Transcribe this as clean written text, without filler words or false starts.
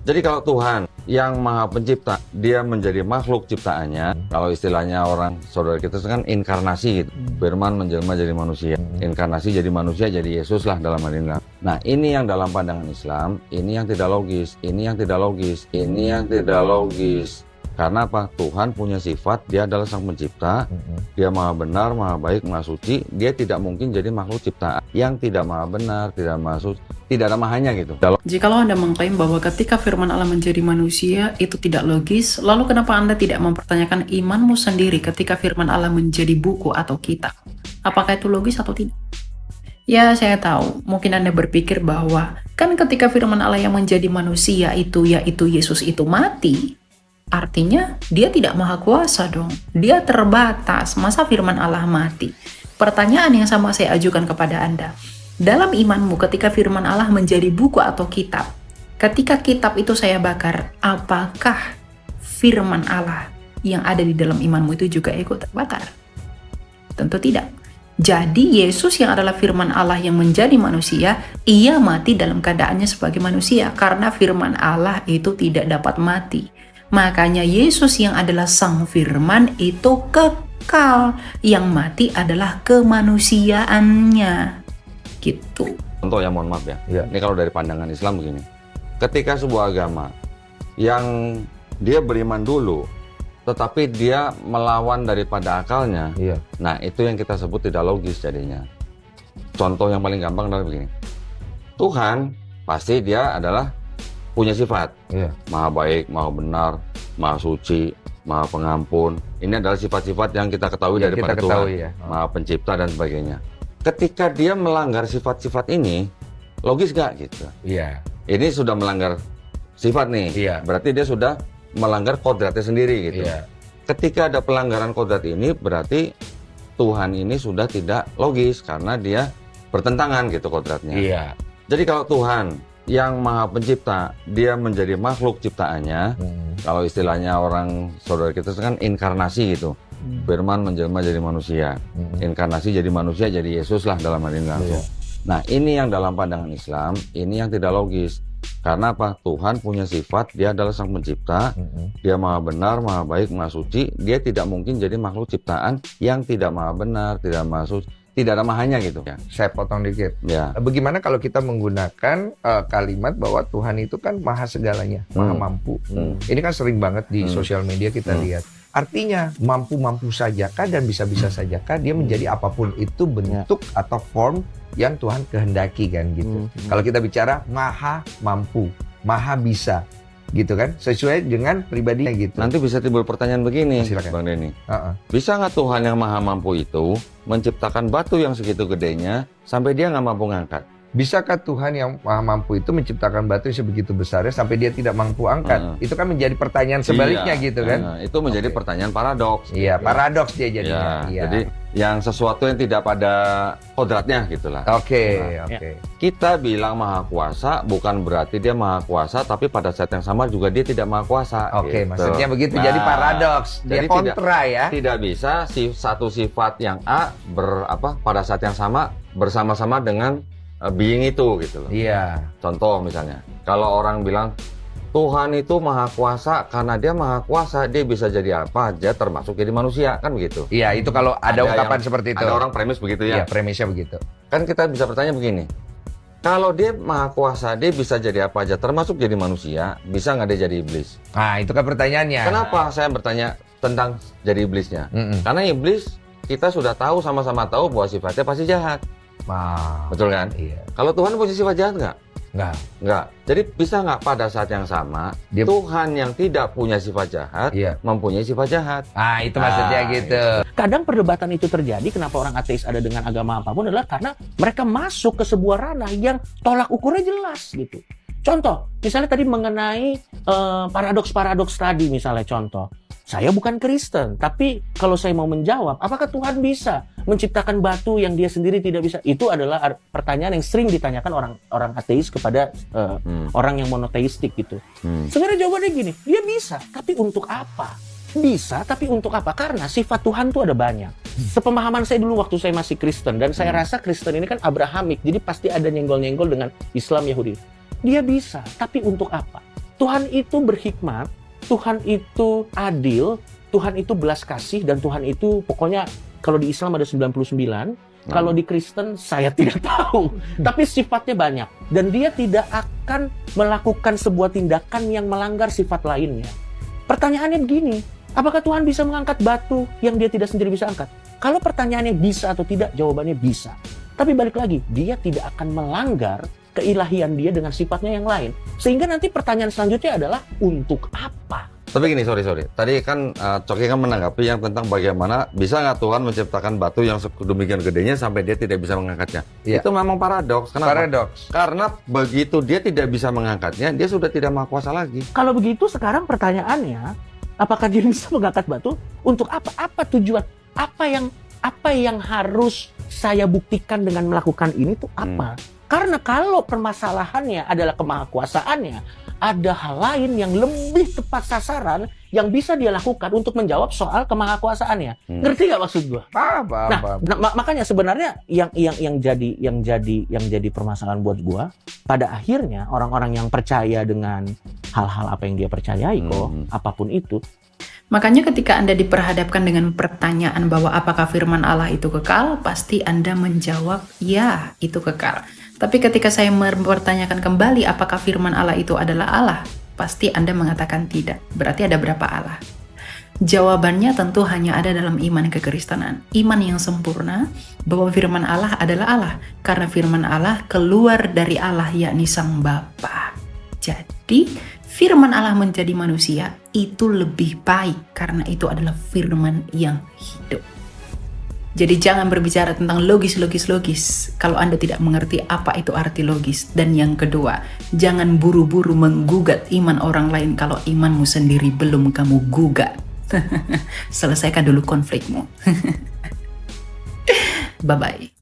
Jadi kalau Tuhan yang Maha Pencipta, dia menjadi makhluk ciptaannya. Kalau istilahnya orang saudara kita kan inkarnasi gitu. Firman menjelma jadi manusia. Inkarnasi jadi manusia, jadi Yesus lah dalam hal ini. Nah, ini yang dalam pandangan Islam, ini yang tidak logis, ini yang tidak logis, ini yang tidak logis. Karena apa? Tuhan punya sifat, dia adalah sang pencipta, dia maha benar, maha baik, maha suci, dia tidak mungkin jadi makhluk ciptaan yang tidak maha benar, tidak maha suci, tidak ada mahanya gitu. Jikalau Anda mengklaim bahwa ketika firman Allah menjadi manusia itu tidak logis, lalu kenapa Anda tidak mempertanyakan imanmu sendiri ketika firman Allah menjadi buku atau kitab? Apakah itu logis atau tidak? Ya, saya tahu. Mungkin Anda berpikir bahwa kan ketika firman Allah yang menjadi manusia itu, yaitu Yesus itu mati, artinya dia tidak maha kuasa dong. Dia terbatas. Masa firman Allah mati? Pertanyaan yang sama saya ajukan kepada Anda. Dalam imanmu ketika firman Allah menjadi buku atau kitab, ketika kitab itu saya bakar, apakah firman Allah yang ada di dalam imanmu itu juga ikut terbakar? Tentu tidak. Jadi Yesus yang adalah firman Allah yang menjadi manusia, ia mati dalam keadaannya sebagai manusia karena firman Allah itu tidak dapat mati. Makanya Yesus yang adalah sang firman itu kekal, yang mati adalah kemanusiaannya. Gitu. Contoh ya, mohon maaf ya. Ini kalau dari pandangan Islam begini. Ketika sebuah agama yang dia beriman dulu, tetapi dia melawan daripada akalnya, nah itu yang kita sebut tidak logis jadinya. Contoh yang paling gampang adalah begini. Tuhan pasti dia adalah punya sifat, maha baik, maha benar, maha suci, maha pengampun. Ini adalah sifat-sifat yang kita ketahui daripada Tuhan, maha pencipta dan sebagainya. Ketika dia melanggar sifat-sifat ini, logis gak gitu? Ini sudah melanggar sifat nih, berarti dia sudah melanggar kodratnya sendiri gitu. Ketika ada pelanggaran kodrat ini, berarti Tuhan ini sudah tidak logis karena dia bertentangan gitu kodratnya. Jadi kalau Tuhan yang Maha Pencipta, dia menjadi makhluk ciptaannya. Kalau istilahnya orang saudara kita kan inkarnasi gitu. Firman menjelma jadi manusia. Inkarnasi jadi manusia, jadi Yesus lah dalam hal ini langsung. Nah, ini yang dalam pandangan Islam, ini yang tidak logis. Karena apa? Tuhan punya sifat, dia adalah sang pencipta, dia maha benar, maha baik, maha suci, dia tidak mungkin jadi makhluk ciptaan yang tidak maha benar, tidak maha suci, tidak ada mahanya gitu. Saya potong dikit. Bagaimana kalau kita menggunakan kalimat bahwa Tuhan itu kan maha segalanya, maha mampu. Ini kan sering banget di sosial media kita lihat. Artinya mampu-mampu sajakah dan bisa-bisa sajakah dia menjadi apapun itu bentuk atau form yang Tuhan kehendaki kan gitu. Kalau kita bicara maha mampu, maha bisa gitu kan, sesuai dengan pribadinya gitu. Nanti bisa timbul pertanyaan begini, silakan Bang Denny. Bisa nggak Tuhan yang maha mampu itu menciptakan batu yang segitu gedenya sampai dia nggak mampu ngangkat? Bisakah Tuhan yang maha mampu itu menciptakan batu yang sebegitu besarnya sampai dia tidak mampu angkat? Itu kan menjadi pertanyaan sebaliknya gitu kan? Itu menjadi pertanyaan paradoks. Paradoks dia jadinya. Jadi yang sesuatu yang tidak pada kodratnya gitulah. Kita bilang maha kuasa bukan berarti dia maha kuasa, tapi pada saat yang sama juga dia tidak maha kuasa. Gitu. Maksudnya begitu. Jadi paradoks. Dia kontra ya. Tidak bisa satu sifat yang A pada saat yang sama bersama-sama dengan being itu gitu loh. Contoh misalnya, kalau orang bilang Tuhan itu maha kuasa, karena dia maha kuasa, dia bisa jadi apa aja termasuk jadi manusia, kan begitu. Itu kalau ada ungkapan seperti itu. Ada orang premis begitu ya. Premisnya begitu. Kan kita bisa bertanya begini, kalau dia maha kuasa, dia bisa jadi apa aja termasuk jadi manusia, bisa nggak dia jadi iblis? Nah, itu kan pertanyaannya. Kenapa saya bertanya tentang jadi iblisnya? Karena iblis kita sudah tahu, sama-sama tahu bahwa sifatnya pasti jahat. Betul kan? Kalau Tuhan punya sifat jahat nggak? Nggak. Jadi bisa nggak pada saat yang sama Tuhan yang tidak punya sifat jahat mempunyai sifat jahat? Itu maksudnya gitu. Kadang perdebatan itu terjadi, kenapa orang ateis ada dengan agama apapun adalah karena mereka masuk ke sebuah ranah yang tolak ukurnya jelas gitu. Contoh, misalnya tadi mengenai paradoks-paradoks tadi, misalnya contoh. Saya bukan Kristen, tapi kalau saya mau menjawab, apakah Tuhan bisa menciptakan batu yang dia sendiri tidak bisa? Itu adalah pertanyaan yang sering ditanyakan orang ateis kepada orang yang monoteistik gitu. Sebenarnya jawabannya gini, dia bisa, tapi untuk apa? Bisa, tapi untuk apa? Karena sifat Tuhan tuh ada banyak. Sepemahaman saya dulu waktu saya masih Kristen, dan saya rasa Kristen ini kan Abrahamik, jadi pasti ada nyenggol-nyenggol dengan Islam Yahudi. Dia bisa, tapi untuk apa? Tuhan itu berhikmat, Tuhan itu adil, Tuhan itu belas kasih, dan Tuhan itu pokoknya kalau di Islam ada 99, kalau di Kristen saya tidak tahu. Tapi sifatnya banyak. Dan dia tidak akan melakukan sebuah tindakan yang melanggar sifat lainnya. Pertanyaannya begini, apakah Tuhan bisa mengangkat batu yang dia tidak sendiri bisa angkat? Kalau pertanyaannya bisa atau tidak, jawabannya bisa. Tapi balik lagi, dia tidak akan melanggar keilahian dia dengan sifatnya yang lain. Sehingga nanti pertanyaan selanjutnya adalah, untuk apa? Tapi gini, sorry. Tadi kan Coki kan menanggapi yang tentang bagaimana bisa nggak Tuhan menciptakan batu yang sedemikian gedenya sampai dia tidak bisa mengangkatnya. Iya. Itu memang paradoks. Kenapa? Paradoks. Karena begitu dia tidak bisa mengangkatnya, dia sudah tidak maha kuasa lagi. Kalau begitu sekarang pertanyaannya, apakah dia bisa mengangkat batu? Untuk apa? Apa tujuan? Apa yang harus saya buktikan dengan melakukan ini tuh apa? Karena kalau permasalahannya adalah kemahakuasaannya, ada hal lain yang lebih tepat sasaran yang bisa dia lakukan untuk menjawab soal kemahakuasaannya. Ngerti nggak maksud gua? Makanya sebenarnya yang jadi permasalahan buat gua, pada akhirnya orang-orang yang percaya dengan hal-hal apa yang dia percayai kok, apapun itu. Makanya ketika Anda diperhadapkan dengan pertanyaan bahwa apakah firman Allah itu kekal, pasti Anda menjawab, ya, itu kekal. Tapi ketika saya mempertanyakan kembali apakah firman Allah itu adalah Allah, pasti Anda mengatakan tidak. Berarti ada berapa Allah? Jawabannya tentu hanya ada dalam iman kekristenan. Iman yang sempurna bahwa firman Allah adalah Allah. Karena firman Allah keluar dari Allah, yakni Sang Bapa. Jadi, firman Allah menjadi manusia itu lebih baik karena itu adalah firman yang hidup. Jadi jangan berbicara tentang logis kalau Anda tidak mengerti apa itu arti logis. Dan yang kedua, jangan buru-buru menggugat iman orang lain kalau imanmu sendiri belum kamu gugat. Selesaikan dulu konflikmu. Bye-bye.